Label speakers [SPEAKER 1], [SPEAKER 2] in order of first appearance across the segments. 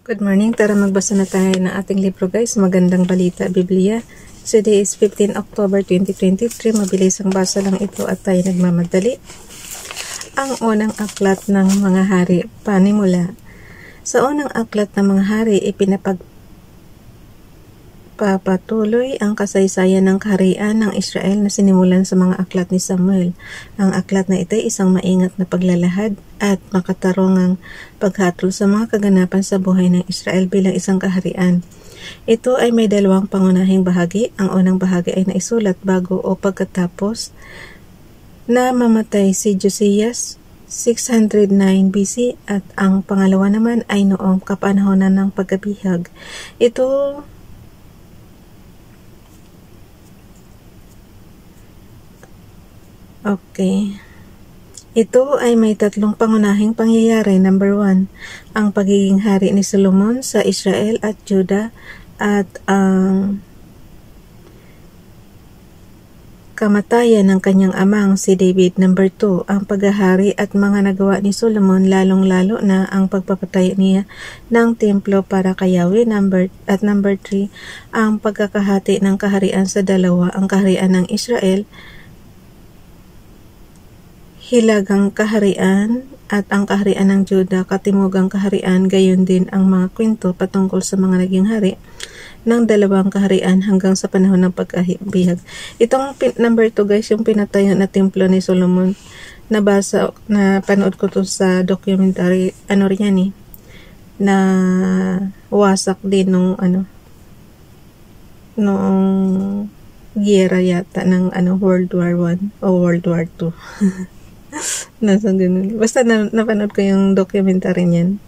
[SPEAKER 1] Good morning. Tara magbasa na tayo ng ating libro guys. Magandang Balita, Biblia. Today is 15 October 2023. Mabilis ang basa lang ito at tayo nagmamadali. Ang unang aklat ng mga hari, panimula. Sa unang aklat ng mga hari, ipinapagpapatuloy ang kasaysayan ng kaharian ng Israel na sinimulan sa mga aklat ni Samuel. Ang aklat na ito ay isang maingat na paglalahad at makatarungang paghatol sa mga kaganapan sa buhay ng Israel bilang isang kaharian. Ito ay may dalawang pangunahing bahagi. Ang unang bahagi ay naisulat bago o pagkatapos na mamatay si Josias 609 BC at ang pangalawa naman ay noong kapanahonan ng pagkabihag. Ito ay may tatlong pangunahing pangyayari. Number 1, ang pagiging hari ni Solomon sa Israel at Juda at ang kamatayan ng kanyang amang si David. Number 2, ang paghahari at mga nagawa ni Solomon, lalong-lalo na ang pagpapatayo niya ng templo para kay Yahweh. Number 3, ang pagkakahati ng kaharian sa dalawa, ang kaharian ng Israel, hilagang kaharian, at ang kaharian ng Juda, katimugang kaharian. Gayon din ang mga kwento patungkol sa mga naging hari ng dalawang kaharian hanggang sa panahon ng pagkabihag. Itong number 2 guys, yung pinatayo na templo ni Solomon, panood ko to sa documentary, na wasak din noong giyera yata ng World War I o World War II. Nasa ganun. Basta napanood ko yung documentary niyan.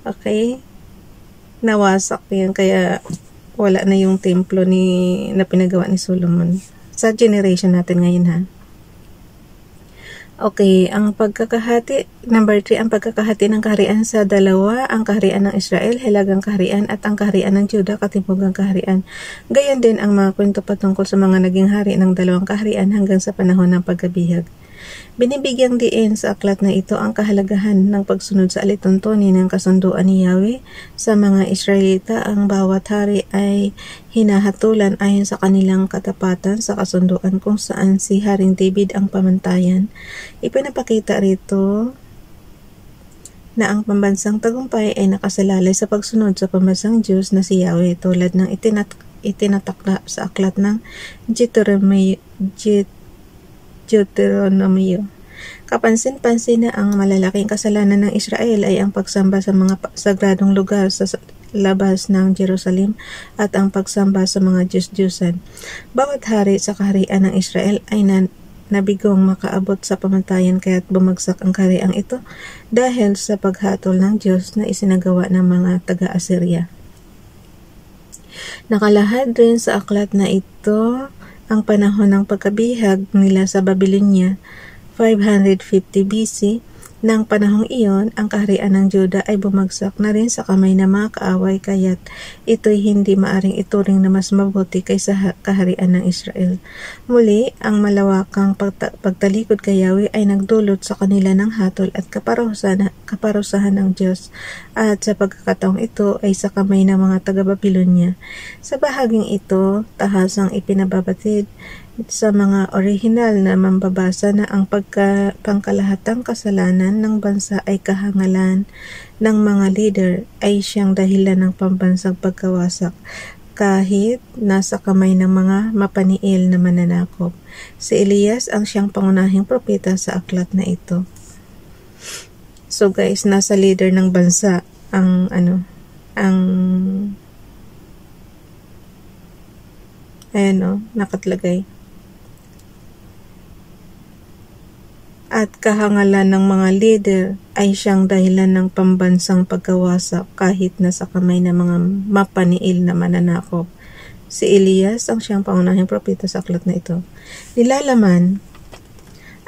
[SPEAKER 1] Okay? Nawasak yan, kaya wala na yung templo na pinagawa ni Solomon. Sa generation natin ngayon ha. Okay, ang pagkakahati. Number 3, ang pagkakahati ng kaharian sa dalawa, ang kaharian ng Israel, hilagang kaharian, at ang kaharian ng Juda, katimugang kaharian. Gayon din ang mga kwento patungkol sa mga naging hari ng dalawang kaharian hanggang sa panahon ng pagkabihag. Binibigyang diin sa aklat na ito ang kahalagahan ng pagsunod sa alituntunin ng kasunduan ni Yahweh sa mga Israelita. Ang bawat hari ay hinahatulan ayon sa kanilang katapatan sa kasunduan kung saan si Haring David ang pamantayan. Ipinapakita rito na ang pambansang tagumpay ay nakasalalay sa pagsunod sa pambansang Diyos na si Yahweh, tulad ng itinatakda sa aklat ng Deuteronomio. Kapansin-pansin na ang malalaking kasalanan ng Israel ay ang pagsamba sa mga sagradong lugar sa labas ng Jerusalem at ang pagsamba sa mga Diyos-Diyosan. Bawat hari sa kaharian ng Israel ay nabigong makaabot sa pamantayan, kaya't bumagsak ang kahariang ito dahil sa paghatol ng Diyos na isinagawa ng mga taga-Assyria. Nakalahad rin sa aklat na ito ang panahon ng pagkabihag nila sa Babylonia, 550 BC. Nang panahong iyon, ang kaharian ng Juda ay bumagsak na rin sa kamay ng mga kaaway, kaya't ito'y hindi maaring ituring na mas mabuti kaysa kaharian ng Israel. Muli, ang malawakang pagtalikod kay Yahweh ay nagdulot sa kanila ng hatol at kaparusahan ng Diyos, at sa pagkakataong ito ay sa kamay ng mga taga-Babylonia. Sa bahaging ito, tahasang ipinababatid sa mga orihinal na mambabasa na ang pangkalahatang kasalanan ng bansa ay kahangalan ng mga leader ay siyang dahilan ng pambansang pagkawasak, kahit nasa kamay ng mga mapaniil na mananakop. Si Elias ang siyang pangunahing propeta sa aklat na ito. So guys, nasa leader ng bansa ang nakatlagay. At kahangalan ng mga leader ay siyang dahilan ng pambansang pagkawasak, kahit nasa kamay ng mga mapaniil na mananakop. Si Elias ang siyang pangunahing propeta sa aklat na ito. Nilalaman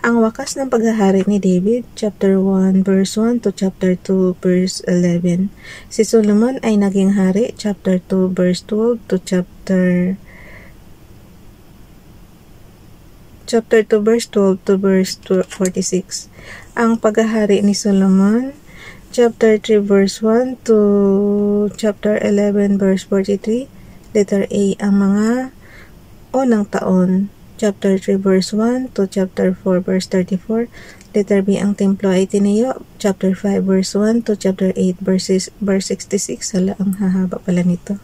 [SPEAKER 1] ang wakas ng paghahari ni David, chapter 1 verse 1 to chapter 2 verse 11. Si Solomon ay naging hari, chapter 2 verse 12 to chapter 2 verse 12 to verse 46. Ang paghahari ni Solomon, chapter 3 verse 1 to chapter 11 verse 43. Letter A, ang mga unang taon. Chapter 3 verse 1 to chapter 4 verse 34. Letter B, ang templo ay tinayo. Chapter 5 verse 1 to chapter 8 verse 66. Hala, ang hahaba pala nito.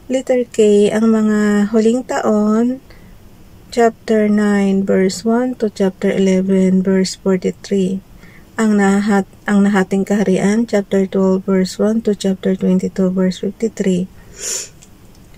[SPEAKER 1] Letter K, ang mga huling taon. Chapter 9 verse 1 to chapter 11 verse 43. Ang nahating kaharian. Chapter 12 verse 1 to chapter 22 verse 53.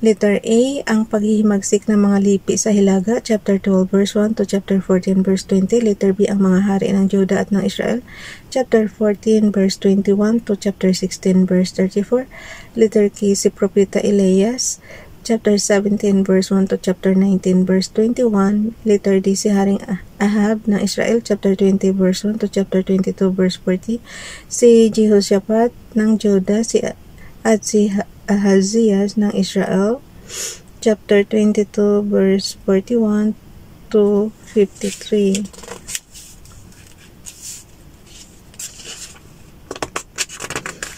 [SPEAKER 1] Letter A, ang paghihimagsik ng mga lipi sa Hilaga, chapter 12 verse 1 to chapter 14 verse 20. Letter B, ang mga hari ng Juda at ng Israel, chapter 14 verse 21 to chapter 16 verse 34. Letter K, si Propeta Elias, chapter 17 verse 1 to chapter 19 verse 21. Letter D, si Haring Ahab ng Israel, chapter 20 verse 1 to chapter 22 verse 40. Si Jehoshaphat ng Juda, si Ahazias ng Israel, chapter 22 verse 41 to 53.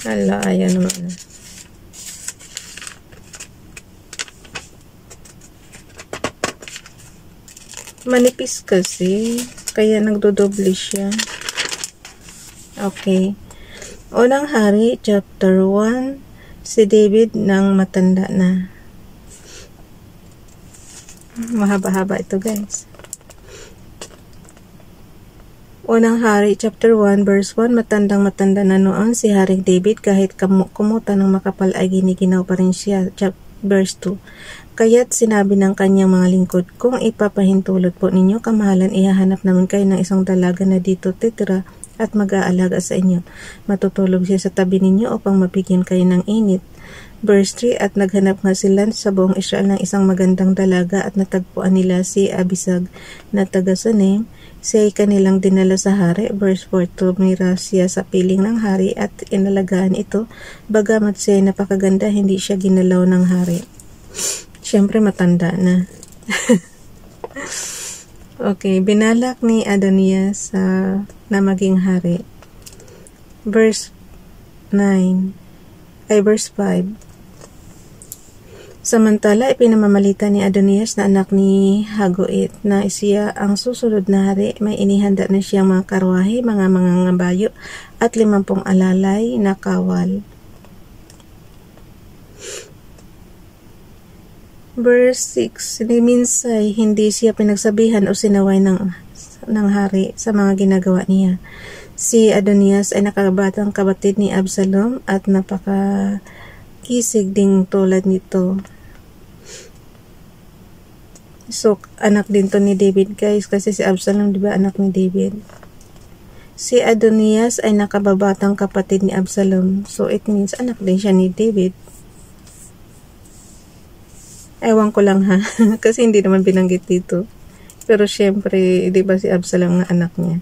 [SPEAKER 1] Hala, ayan naman. Manipis kasi, kaya nagdodoble siya. Okay. Unang hari, chapter 1, si David nang matanda na. Mahaba-haba ito, guys. Unang hari, chapter 1, verse 1, matandang-matanda na noon si Haring David, kahit kumuta ng makapal ay giniginaw pa rin siya. Verse 2, kaya't sinabi ng kanyang mga lingkod, kung ipapahintulot po ninyo kamahalan, ihahanap naman kayo ng isang dalaga na dito titira at mag-aalaga sa inyo. Matutulog siya sa tabi ninyo upang mabigyan kayo ng init. Verse 3, at naghanap nga sila sa buong Israel ng isang magandang dalaga at natagpuan nila si Abisag na taga Sunem. Siya ay kanilang dinala sa hari. Verse 4, tumira siya sa piling ng hari at inalagaan ito. Bagamat siya ay napakaganda, hindi siya ginalaw ng hari. Siyempre matanda na. Okay, binalak ni Adonias na maging hari. Verse 5. Samantala, ipinamamalita ni Adonias na anak ni Hagoit na siya ang susunod na hari. May inihanda na siyang mga karwahe, mga ngabayo at 50 alalay na kawal. Verse 6, ni Minsay, hindi siya pinagsabihan o sinaway ng hari sa mga ginagawa niya. Si Adonias ay nakabatang kabatid ni Absalom at napakakisig ding tulad nito. So, anak din to ni David, guys, kasi si Absalom, di ba, anak ni David. Si Adonias ay nakababatang kapatid ni Absalom. So, it means anak din siya ni David. Ewan ko lang ha, kasi hindi naman binanggit dito. Pero syempre, di ba si Absalom nga anak niya.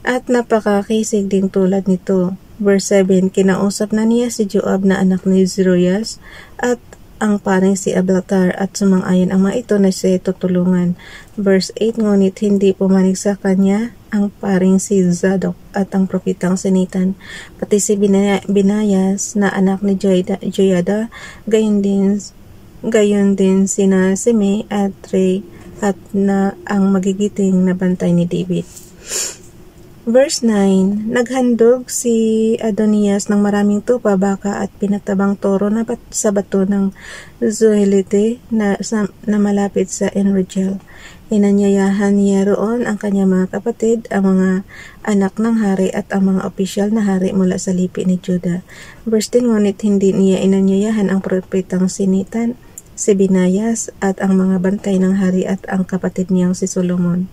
[SPEAKER 1] At napakakisig din tulad nito. Verse 7, kinausap na niya si Joab na anak ni Zeruias at ang paring si Abiathar at sumang-ayon ang mga ito na siya tutulungan. Verse 8, ngunit hindi pumanig sa kanya ang paring si Zadok at ang propetang Sinitan, pati si Binayas na anak ni Joyada, gayon din sina Sime at Rey at na ang magigiting na bantay ni David. Verse 9, naghandog si Adonias ng maraming tupa, baka at pinatabang toro na sa bato ng Zohelite na malapit sa Enrogel. Inanyayahan niya roon ang kanyang mga kapatid, ang mga anak ng hari at ang mga opisyal na hari mula sa lipi ni Juda. Verse 10, ngunit hindi niya inanyayahan ang propetang Sinitan, si Binayas at ang mga bantay ng hari at ang kapatid niyang si Solomon.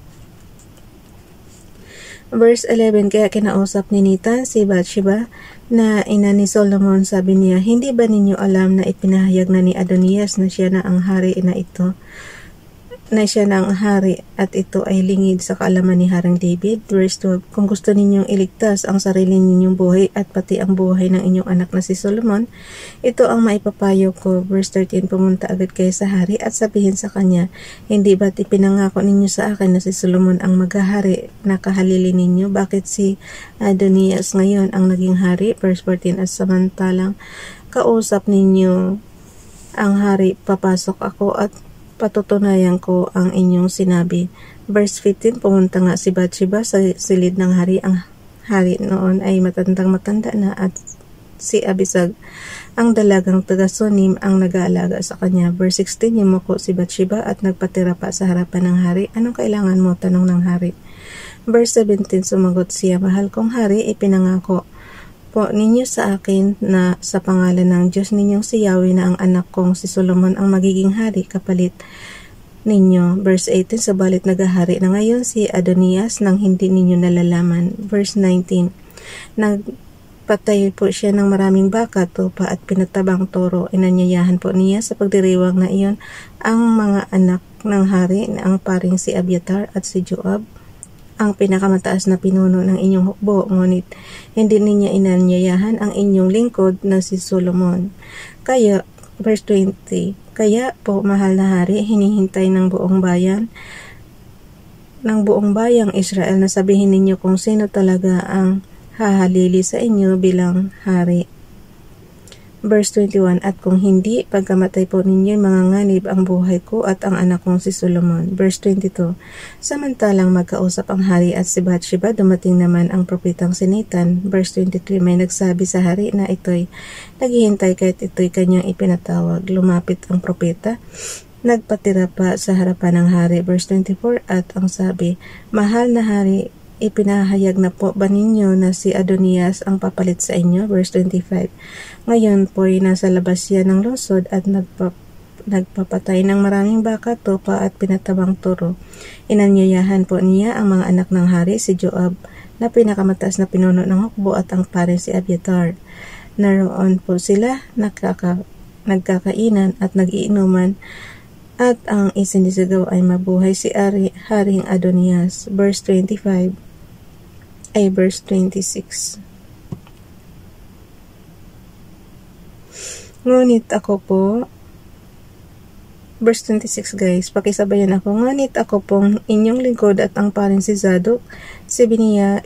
[SPEAKER 1] Verse 11, kaya kinausap ni Nitan si Bathsheba na ina ni Solomon, sabi niya, hindi ba ninyo alam na ipinahayag na ni Adonias na siya na ang hari na ito? na siya ng hari at ito ay lingid sa kaalaman ni Haring David. Verse 12, kung gusto ninyong iligtas ang sarili ninyong buhay at pati ang buhay ng inyong anak na si Solomon, ito ang maipapayo ko. Verse 13, pumunta agad kayo sa hari at sabihin sa kanya, hindi ba't ipinangako ninyo sa akin na si Solomon ang maghahari na kahalili ninyo? Bakit si Adonias ngayon ang naging hari? Verse 14, at samantalang kausap ninyo ang hari, papasok ako at patutunayan ko ang inyong sinabi. Verse 15, pumunta nga si Bathsheba sa silid ng hari. Ang hari noon ay matanda na at si Abisag, ang dalagang taga Sunim, ang nag-aalaga sa kanya. Verse 16, yumuko si Bathsheba at nagpatira pa sa harapan ng hari. Anong kailangan mo? Tanong ng hari. Verse 17, sumagot siya, mahal kong hari, ipinangako po ninyo sa akin na sa pangalan ng Diyos ninyong si Yahweh na ang anak kong si Solomon ang magiging hari kapalit ninyo. Verse 18, sabalit nagahari na ngayon si Adonias nang hindi ninyo nalalaman. Verse 19, nagpatay po siya ng maraming baka, tupa at pinatabang toro. Inanyayahan po niya sa pagdiriwang na iyon ang mga anak ng hari na ang paring si Abiatar at si Joab, ang pinakamataas na pinuno ng inyong hukbo, ngunit hindi niya inanyayahan ang inyong lingkod na si Solomon. Kaya, verse 20, kaya po mahal na hari, hinihintay ng buong bayang Israel na sabihin ninyo kung sino talaga ang hahalili sa inyo bilang hari. Verse 21, at kung hindi, pagkamatay po ninyo, manganganib ang buhay ko at ang anak kong si Solomon. Verse 22, samantalang magkausap ang hari at si Bathsheba, dumating naman ang propetang si Nathan. Verse 23, may nagsabi sa hari na ito'y naghihintay kahit ito'y kanyang ipinatawag. Lumapit ang propeta, nagpatira pa sa harapan ng hari. Verse 24, at ang sabi, mahal na hari, ipinahayag na po ba ninyo na si Adonias ang papalit sa inyo? Verse 25, ngayon po'y nasa labas siya ng lungsod at nagpapatay ng maraming baka, tupa at pinatabang toro. Inanyayahan po niya ang mga anak ng hari, si Joab na pinakamataas na pinuno ng hukbo at ang paring si Abiatar. Naroon po sila nagkakainan at nag-iinuman, at ang isinisigaw ay mabuhay si Haring Adonias. Verse 26. Ngunit ako po, verse 26 guys, pakisabayan ako, ngunit ako pong inyong lingkod at ang paring si Zadok, si Binayas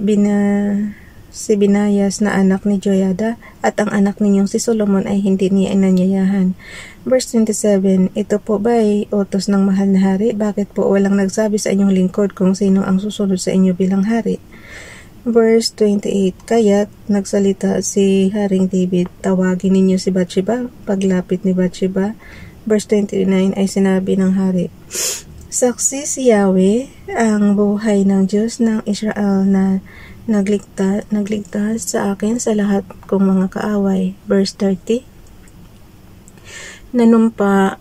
[SPEAKER 1] na anak ni Joyada, at ang anak ninyong si Solomon ay hindi niya inanyayahan. Verse 27, ito po ba ay utos ng mahal na hari? Bakit po walang nagsabi sa inyong lingkod kung sino ang susunod sa inyo bilang hari? Verse 28, kaya't nagsalita si Haring David, tawagin ninyo si Bathsheba. Paglapit ni Bathsheba, verse 29 ay sinabi ng hari, saksi si Yahweh, ang buhay ng Diyos ng Israel na nagligtas sa akin sa lahat kong mga kaaway. Verse 30, nanumpa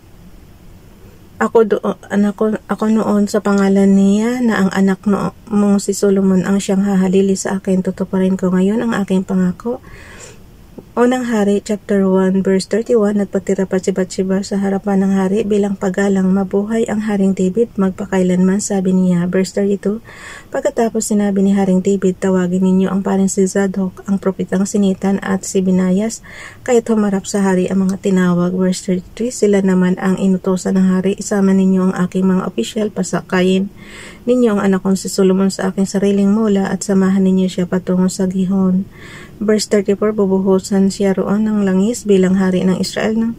[SPEAKER 1] ako noon sa pangalan niya na ang anak mong si Solomon ang siyang hahalili sa akin. Tutuparin ko ngayon ang aking pangako. Unang Hari, chapter 1, verse 31, nagpatira pa si Bathsheba sa harapan ng hari bilang paggalang, mabuhay ang Haring David magpakailanman, sabi niya. Verse 32, pagkatapos sinabi ni Haring David, tawagin ninyo ang paring si Zadok, ang propetang si Nathan at si Binayas, kaya't humarap sa hari ang mga tinawag. Verse 33, sila naman ang inutosan ng hari, isama ninyo ang aking mga opisyal, pasakayin ninyo ang anak kong si Solomon sa aking sariling mula at samahan ninyo siya patungo sa Gihon. Verse 34, bubuhusan siya roon ng langis bilang hari ng Israel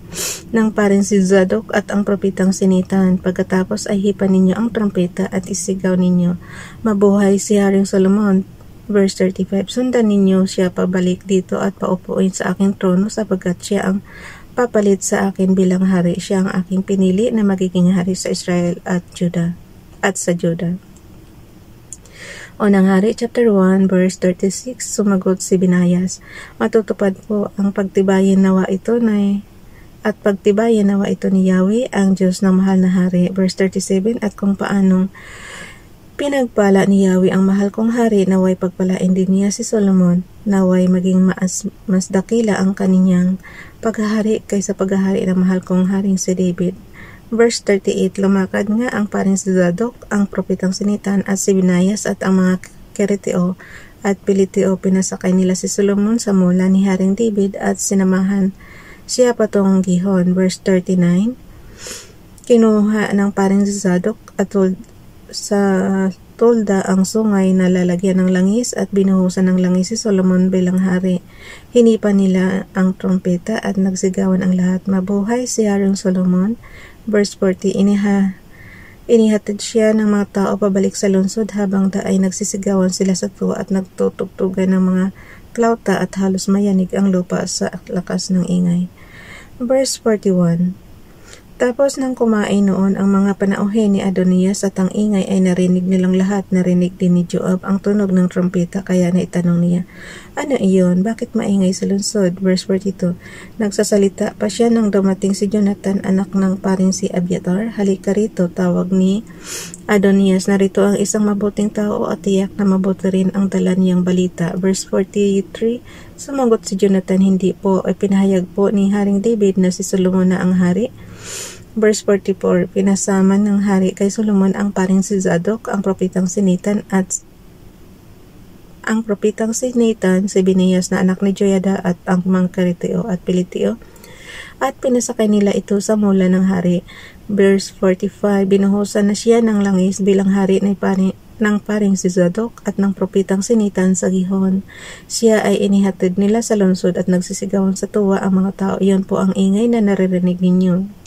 [SPEAKER 1] ng paring si Zadok at ang propetang si Nathan. Pagkatapos ay hipan ninyo ang trompeta at isigaw ninyo, mabuhay si Haring Solomon. Verse 35, sundan ninyo siya pabalik dito at paupuin sa aking trono sapagkat siya ang papalit sa akin bilang hari. Siya ang aking pinili na magiging hari sa Israel at sa Judah. Unang Hari, chapter 1, verse 36, sumagot si Binayas, matutupad po ang pagtibayin nawa ito ni Yahweh, ang Diyos ng mahal na hari. Verse 37, at kung paanong pinagpala ni Yahweh ang mahal kong hari, naway pagpalain din niya si Solomon, naway maging mas dakila ang kaniyang paghahari kaysa paghahari ng mahal kong haring si David. Verse 38, lumakad nga ang paring si Zadok, ang propetang sinitan at si Binayas at ang mga Kereteo at Peliteo. Pinasakay nila si Solomon sa mula ni Haring David at sinamahan siya patungong Gihon. Verse 39, kinuha ng paring si Zadok at sa tolda ang sungay na lalagyan ng langis at binuhusan ng langis si Solomon bilang hari. Hinipan nila ang trompeta at nagsigawan ang lahat, mabuhay si Haring Solomon. Verse 40, inihatid siya ng mga tao pabalik sa lungsod habang ay nagsisigawan sila sa tuwa at nagtutugtugan ng mga klauta at halos mayanig ang lupa sa lakas ng ingay. Verse 41, tapos nang kumain noon ang mga panauhin ni Adonias at ang ingay ay narinig nilang lahat. Narinig din ni Joab ang tunog ng trompeta, kaya naitanong niya, ano iyon? Bakit maingay sa lungsod? Verse 42, nagsasalita pa siya nang dumating si Jonathan, anak ng paring si Abiathar. Halika rito, tawag ni Adonias, narito ang isang mabuting tao at tiyak na mabuti rin ang dala niyang balita. Verse 43, sumagot si Jonathan, hindi po, ay pinahayag po ni Haring David na si Solomon na ang hari. Verse 44, pinasama ng hari kay Solomon ang paring si Zadok, ang propetang sinitan si Binayas na anak ni Joyada at ang mga Kereteo at Peliteo, at pinasakay nila ito sa mula ng hari. Verse 45, binuhusan na siya ng langis bilang hari ng paring si Zadok at ng propetang sinitan sa Gihon. Siya ay inihatid nila sa lungsod at nagsisigawan sa tuwa ang mga tao. Iyon po ang ingay na naririnig ninyo.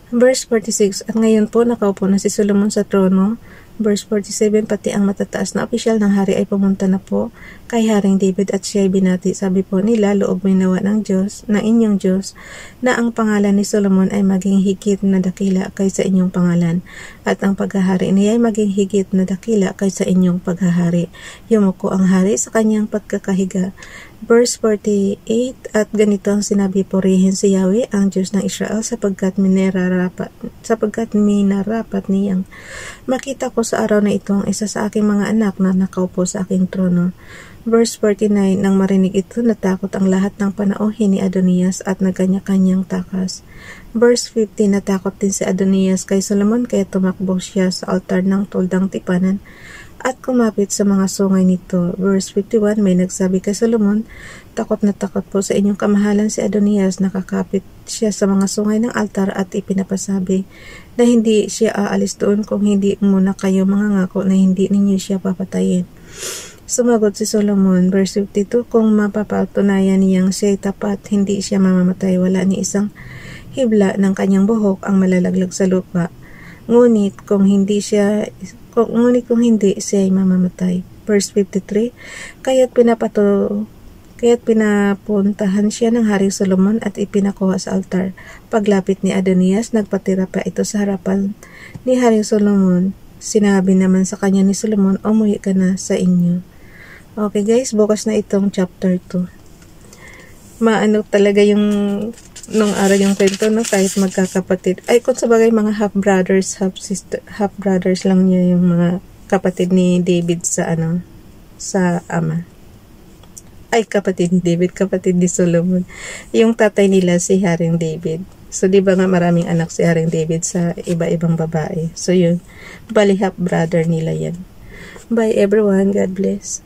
[SPEAKER 1] Verse 46, at ngayon po nakaupo na si Solomon sa trono. Verse 47, pati ang matataas na opisyal ng hari ay pumunta na po kay Haring David at siya ay binati. Sabi po nila, loob may nawa ng inyong Diyos, na ang pangalan ni Solomon ay maging higit na dakila kaysa inyong pangalan, at ang paghahari niya ay maging higit na dakila kaysa inyong paghahari. Yumuko ang hari sa kanyang pagkakahiga. Verse 48, at ganito ang sinabi, purihin si Yahweh ang Diyos ng Israel sapagkat minarapat niyang makita ko sa araw na ito ang isa sa aking mga anak na nakaupo sa aking trono. Verse 49, nang marinig ito, natakot ang lahat ng panauhin ni Adonias at nagkanya-kanyang takas. Verse 50, natakot din si Adonias kay Solomon kaya tumakbo siya sa altar ng toldang tipanan at kumapit sa mga sungay nito. Verse 51, may nagsabi kay Solomon, takot na takot po sa inyong kamahalan si Adonias. Nakakapit siya sa mga sungay ng altar at ipinapasabi na hindi siya aalis doon kung hindi muna kayo mangangako na hindi ninyo siya papatayin. Sumagot si Solomon, verse 52, kung mapapatunayan niyang siya'y tapat, hindi siya mamamatay. Wala ni isang hibla ng kanyang buhok ang malalaglag sa lupa. Ngunit kung hindi, siya'y mamamatay. Verse 53, kaya't pinapuntahan siya ng Haring Solomon at ipinakuha sa altar. Paglapit ni Adonias, nagpatira pa ito sa harapan ni Haring Solomon. Sinabi naman sa kanya ni Solomon, umuwi ka na sa inyo. Okay guys, bukas na itong chapter 2. Maano talaga yung nung araw yung kwento, no? Kahit magkakapatid. Ay, kung sabagay mga half brothers lang niya yung mga kapatid ni David sa ama. Ay, kapatid ni David, kapatid ni Solomon. Yung tatay nila si Haring David. So, di ba nga maraming anak si Haring David sa iba-ibang babae. So, yun. Bali half brother nila yan. Bye everyone. God bless.